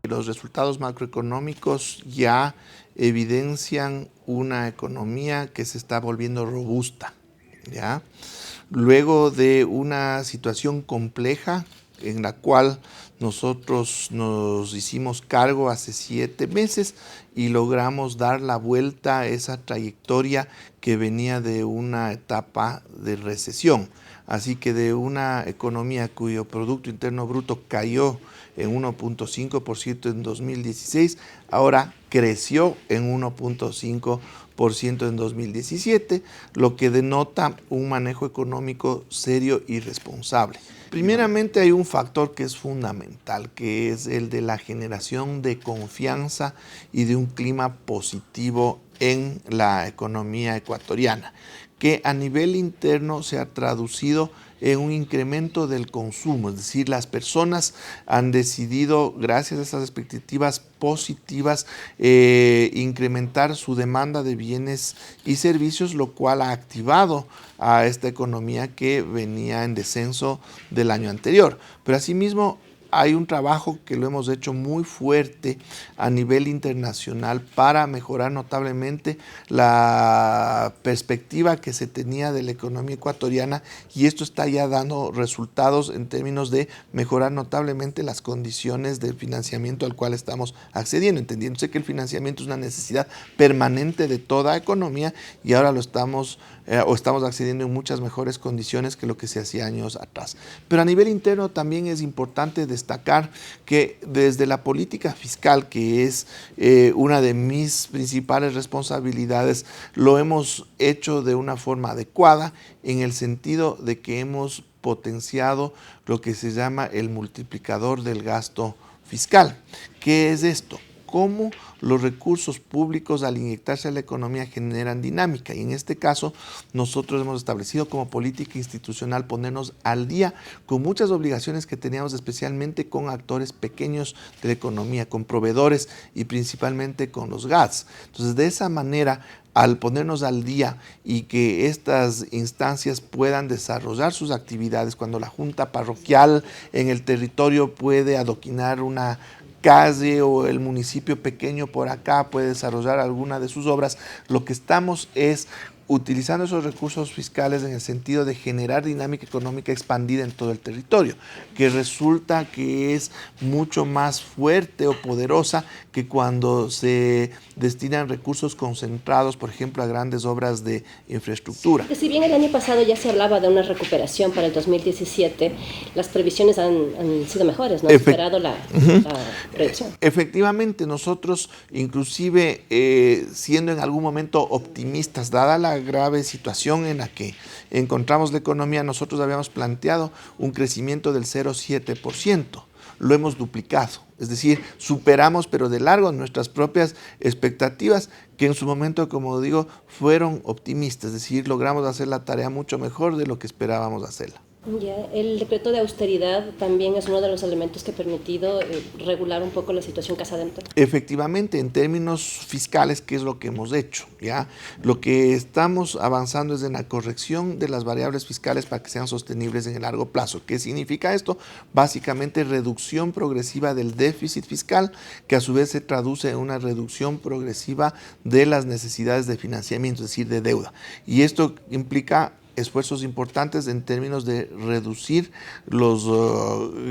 Los resultados macroeconómicos ya evidencian una economía que se está volviendo robusta, ¿ya? Luego de una situación compleja en la cual nosotros nos hicimos cargo hace 7 meses y logramos dar la vuelta a esa trayectoria que venía de una etapa de recesión. Así que de una economía cuyo Producto Interno Bruto cayó en 1.5% en 2016, ahora creció en 1.5% en 2017, lo que denota un manejo económico serio y responsable. Primeramente hay un factor que es fundamental, que es el de la generación de confianza y de un clima positivo en la economía ecuatoriana, que a nivel interno se ha traducido en un incremento del consumo, es decir, las personas han decidido, gracias a esas expectativas positivas, incrementar su demanda de bienes y servicios, lo cual ha activado a esta economía que venía en descenso del año anterior. Pero asimismo, hay un trabajo que lo hemos hecho muy fuerte a nivel internacional para mejorar notablemente la perspectiva que se tenía de la economía ecuatoriana, y esto está ya dando resultados en términos de mejorar notablemente las condiciones del financiamiento al cual estamos accediendo, entendiéndose que el financiamiento es una necesidad permanente de toda economía y ahora lo estamos accediendo en muchas mejores condiciones que lo que se hacía años atrás. Pero a nivel interno también es importante destacar que desde la política fiscal, que es una de mis principales responsabilidades, lo hemos hecho de una forma adecuada en el sentido de que hemos potenciado lo que se llama el multiplicador del gasto fiscal. ¿Qué es esto? Cómo los recursos públicos al inyectarse a la economía generan dinámica, y en este caso nosotros hemos establecido como política institucional ponernos al día con muchas obligaciones que teníamos, especialmente con actores pequeños de la economía, con proveedores y principalmente con los GATS. Entonces, de esa manera, al ponernos al día y que estas instancias puedan desarrollar sus actividades, cuando la junta parroquial en el territorio puede adoquinar una calle o el municipio pequeño por acá puede desarrollar alguna de sus obras, lo que estamos es utilizando esos recursos fiscales en el sentido de generar dinámica económica expandida en todo el territorio, que resulta que es mucho más fuerte o poderosa que cuando se destinan recursos concentrados, por ejemplo, a grandes obras de infraestructura. Si bien el año pasado ya se hablaba de una recuperación para el 2017, las previsiones han sido mejores, ¿no? Han superado la proyección. Efectivamente, nosotros inclusive siendo en algún momento optimistas, dada la grave situación en la que encontramos la economía, nosotros habíamos planteado un crecimiento del 0,7%. Lo hemos duplicado, es decir, superamos pero de largo nuestras propias expectativas, que en su momento, como digo, fueron optimistas, es decir, logramos hacer la tarea mucho mejor de lo que esperábamos hacerla. Ya, el decreto de austeridad también es uno de los elementos que ha permitido regular un poco la situación casa adentro. Efectivamente, en términos fiscales, ¿qué es lo que hemos hecho? ¿Ya? Lo que estamos avanzando es en la corrección de las variables fiscales para que sean sostenibles en el largo plazo. ¿Qué significa esto? Básicamente reducción progresiva del déficit fiscal, que a su vez se traduce en una reducción progresiva de las necesidades de financiamiento, es decir, de deuda. Y esto implica esfuerzos importantes en términos de reducir los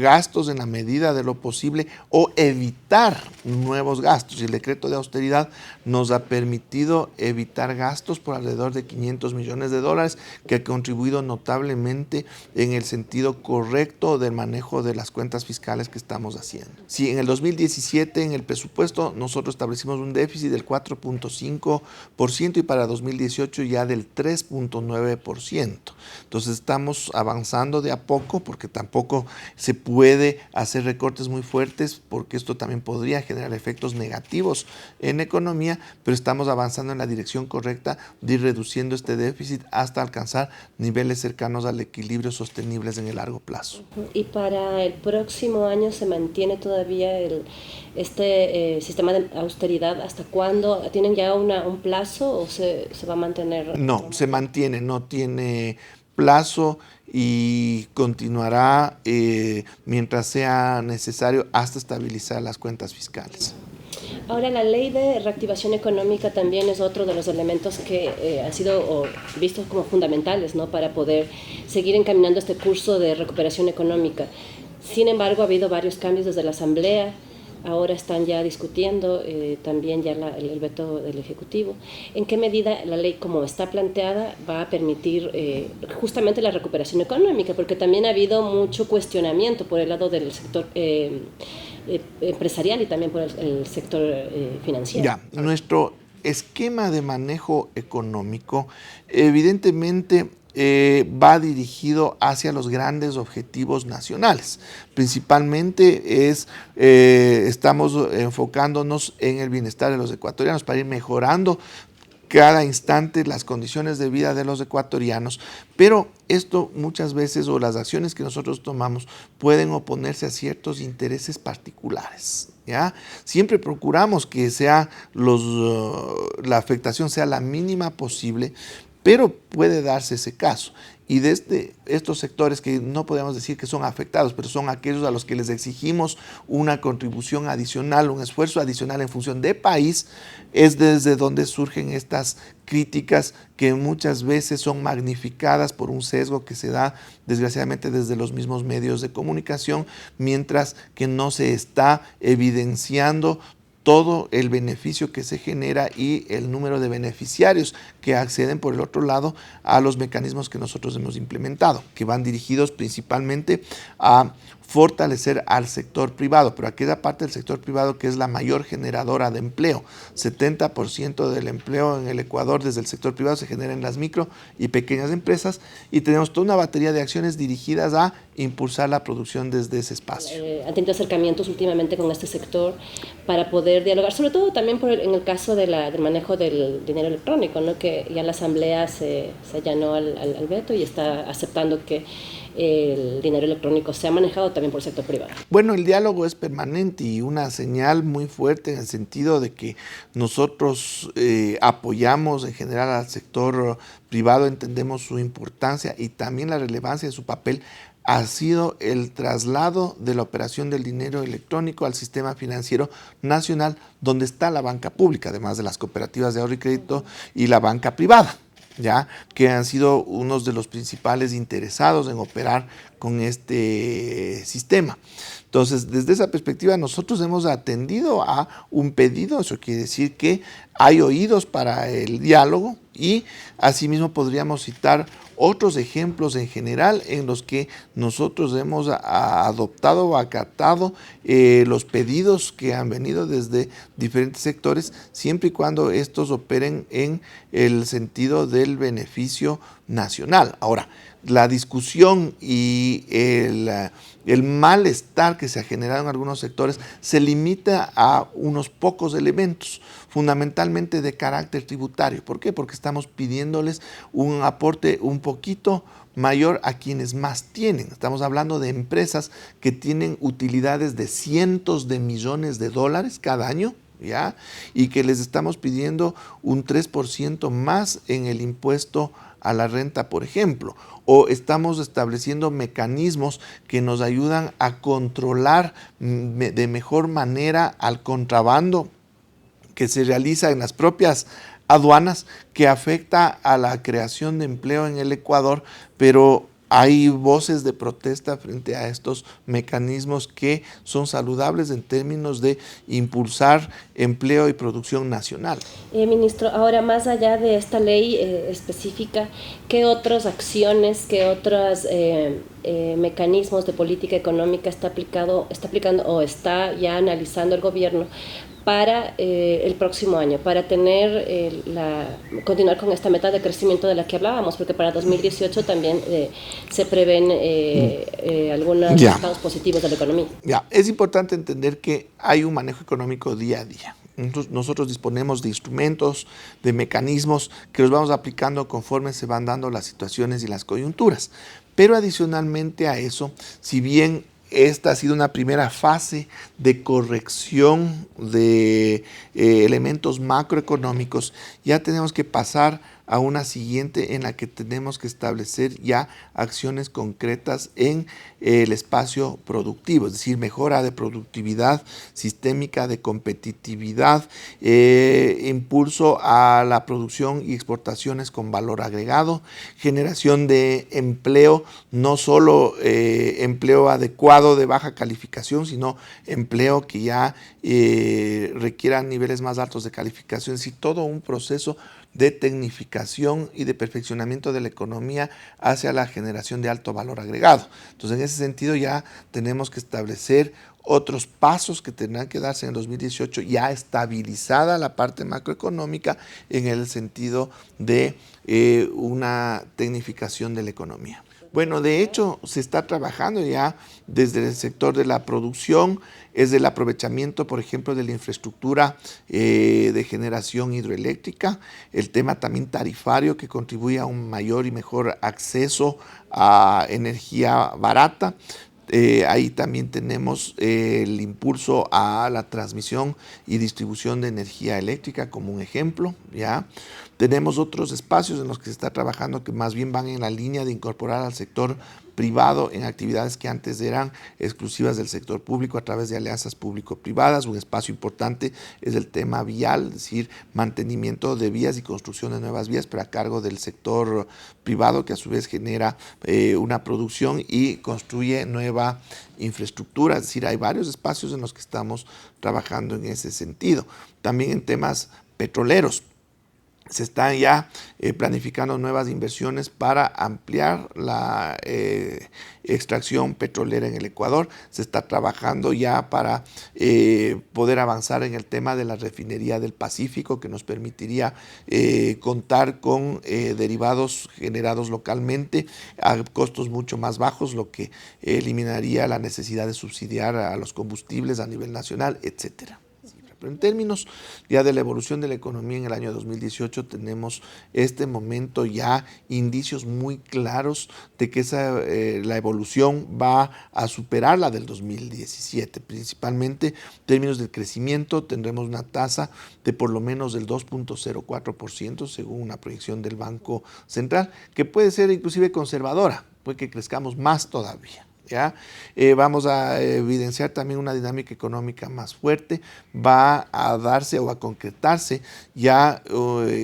gastos en la medida de lo posible o evitar nuevos gastos. Y el decreto de austeridad nos ha permitido evitar gastos por alrededor de $500 millones, que ha contribuido notablemente en el sentido correcto del manejo de las cuentas fiscales que estamos haciendo. Si en el 2017 en el presupuesto nosotros establecimos un déficit del 4.5% y para 2018 ya del 3.9%. Entonces estamos avanzando de a poco, porque tampoco se puede hacer recortes muy fuertes, porque esto también podría generar efectos negativos en la economía, pero estamos avanzando en la dirección correcta de ir reduciendo este déficit hasta alcanzar niveles cercanos al equilibrio sostenibles en el largo plazo. ¿Y para el próximo año se mantiene todavía este sistema de austeridad? ¿Hasta cuándo? ¿Tienen ya un plazo o se va a mantener? No, se mantiene, no tiene plazo, y continuará mientras sea necesario hasta estabilizar las cuentas fiscales. Ahora, la ley de reactivación económica también es otro de los elementos que han sido vistos como fundamentales, ¿no?, para poder seguir encaminando este curso de recuperación económica. Sin embargo, ha habido varios cambios desde la Asamblea. Ahora están ya discutiendo también ya el veto del Ejecutivo. ¿En qué medida la ley, como está planteada, va a permitir justamente la recuperación económica? Porque también ha habido mucho cuestionamiento por el lado del sector empresarial y también por el sector financiero. Ya, nuestro esquema de manejo económico evidentemente va dirigido hacia los grandes objetivos nacionales. Principalmente estamos enfocándonos en el bienestar de los ecuatorianos para ir mejorando cada instante las condiciones de vida de los ecuatorianos, pero esto muchas veces, o las acciones que nosotros tomamos, pueden oponerse a ciertos intereses particulares, ¿ya? Siempre procuramos que la afectación sea la mínima posible, pero puede darse ese caso. Y desde estos sectores que no podemos decir que son afectados, pero son aquellos a los que les exigimos una contribución adicional, un esfuerzo adicional en función de país, es desde donde surgen estas críticas que muchas veces son magnificadas por un sesgo que se da desgraciadamente desde los mismos medios de comunicación, mientras que no se está evidenciando todo el beneficio que se genera y el número de beneficiarios que acceden por el otro lado a los mecanismos que nosotros hemos implementado, que van dirigidos principalmente a fortalecer al sector privado, pero aquella parte del sector privado que es la mayor generadora de empleo. 70% del empleo en el Ecuador desde el sector privado se genera en las micro y pequeñas empresas, y tenemos toda una batería de acciones dirigidas a impulsar la producción desde ese espacio. Han tenido acercamientos últimamente con este sector para poder dialogar, sobre todo también en el caso del manejo del dinero electrónico, ¿no?, que ya la Asamblea se allanó al veto y está aceptando que el dinero electrónico se ha manejado también por el sector privado. Bueno, el diálogo es permanente y una señal muy fuerte en el sentido de que nosotros apoyamos en general al sector privado, entendemos su importancia y también la relevancia de su papel ha sido el traslado de la operación del dinero electrónico al sistema financiero nacional, donde está la banca pública, además de las cooperativas de ahorro y crédito y la banca privada, ya que han sido unos de los principales interesados en operar con este sistema. Entonces, desde esa perspectiva, nosotros hemos atendido a un pedido. Eso quiere decir que hay oídos para el diálogo, y asimismo podríamos citar otros ejemplos en general en los que nosotros hemos adoptado o acatado los pedidos que han venido desde diferentes sectores, siempre y cuando estos operen en el sentido del beneficio nacional. Ahora, la discusión y el malestar que se ha generado en algunos sectores se limita a unos pocos elementos, fundamentalmente de carácter tributario. ¿Por qué? Porque estamos pidiéndoles un aporte un poquito mayor a quienes más tienen. Estamos hablando de empresas que tienen utilidades de cientos de millones de dólares cada año, ¿ya? Y que les estamos pidiendo un 3% más en el impuesto a la renta, por ejemplo, o estamos estableciendo mecanismos que nos ayudan a controlar de mejor manera al contrabando que se realiza en las propias aduanas, que afecta a la creación de empleo en el Ecuador, pero hay voces de protesta frente a estos mecanismos que son saludables en términos de impulsar empleo y producción nacional. Ministro, ahora más allá de esta ley específica, ¿qué otras acciones, qué otros mecanismos de política económica está aplicando o está ya analizando el gobierno para el próximo año, para continuar con esta meta de crecimiento de la que hablábamos? Porque para 2018 también se prevén algunos resultados positivos de la economía. Ya, es importante entender que hay un manejo económico día a día. Nosotros disponemos de instrumentos, de mecanismos que los vamos aplicando conforme se van dando las situaciones y las coyunturas. Pero adicionalmente a eso, si bien esta ha sido una primera fase de corrección de elementos macroeconómicos, ya tenemos que pasar a una siguiente en la que tenemos que establecer ya acciones concretas en el espacio productivo, es decir, mejora de productividad sistémica, de competitividad, impulso a la producción y exportaciones con valor agregado, generación de empleo, no solo empleo adecuado de baja calificación, sino empleo que ya requiera niveles más altos de calificación, es decir, todo un proceso de tecnificación y de perfeccionamiento de la economía hacia la generación de alto valor agregado. Entonces, en ese sentido ya tenemos que establecer otros pasos que tendrán que darse en el 2018, ya estabilizada la parte macroeconómica en el sentido de una tecnificación de la economía. Bueno, de hecho, se está trabajando ya desde el sector de la producción, es el aprovechamiento, por ejemplo, de la infraestructura de generación hidroeléctrica, el tema también tarifario que contribuye a un mayor y mejor acceso a energía barata. Ahí también tenemos el impulso a la transmisión y distribución de energía eléctrica como un ejemplo, ¿ya? Tenemos otros espacios en los que se está trabajando que más bien van en la línea de incorporar al sector privado en actividades que antes eran exclusivas del sector público a través de alianzas público-privadas. Un espacio importante es el tema vial, es decir, mantenimiento de vías y construcción de nuevas vías, pero a cargo del sector privado que a su vez genera una producción y construye nueva infraestructura. Es decir, hay varios espacios en los que estamos trabajando en ese sentido. También en temas petroleros. Se están ya planificando nuevas inversiones para ampliar la extracción petrolera en el Ecuador. Se está trabajando ya para poder avanzar en el tema de la refinería del Pacífico, que nos permitiría contar con derivados generados localmente a costos mucho más bajos, lo que eliminaría la necesidad de subsidiar a los combustibles a nivel nacional, etcétera. Pero en términos ya de la evolución de la economía en el año 2018 tenemos este momento ya indicios muy claros de que la evolución va a superar la del 2017. Principalmente en términos del crecimiento tendremos una tasa de por lo menos del 2.04% según una proyección del Banco Central, que puede ser inclusive conservadora, puede que crezcamos más todavía. ¿Ya? Vamos a evidenciar también una dinámica económica más fuerte, va a darse o a concretarse ya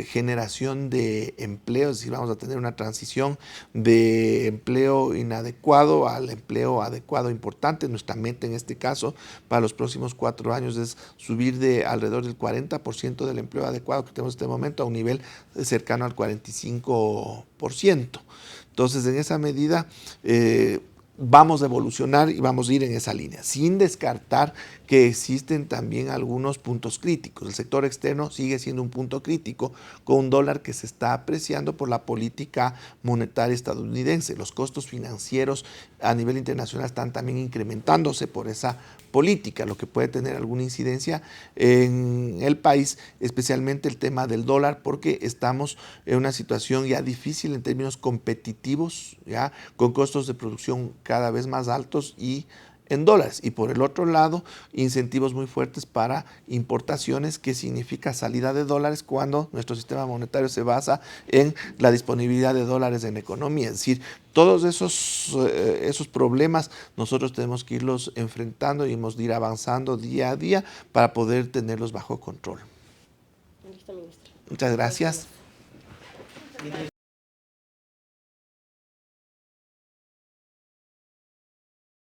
generación de empleo, es decir, vamos a tener una transición de empleo inadecuado al empleo adecuado importante. Nuestra meta en este caso para los próximos 4 años es subir de alrededor del 40% del empleo adecuado que tenemos en este momento a un nivel cercano al 45%. Entonces, en esa medida, vamos a evolucionar y vamos a ir en esa línea, sin descartar que existen también algunos puntos críticos. El sector externo sigue siendo un punto crítico con un dólar que se está apreciando por la política monetaria estadounidense. Los costos financieros a nivel internacional están también incrementándose por esa política, lo que puede tener alguna incidencia en el país, especialmente el tema del dólar, porque estamos en una situación ya difícil en términos competitivos, ya con costos de producción cada vez más altos y en dólares. Y por el otro lado, incentivos muy fuertes para importaciones, que significa salida de dólares cuando nuestro sistema monetario se basa en la disponibilidad de dólares en la economía. Es decir, todos esos problemas nosotros tenemos que irlos enfrentando y hemos de ir avanzando día a día para poder tenerlos bajo control. Listo, ministro. Muchas gracias.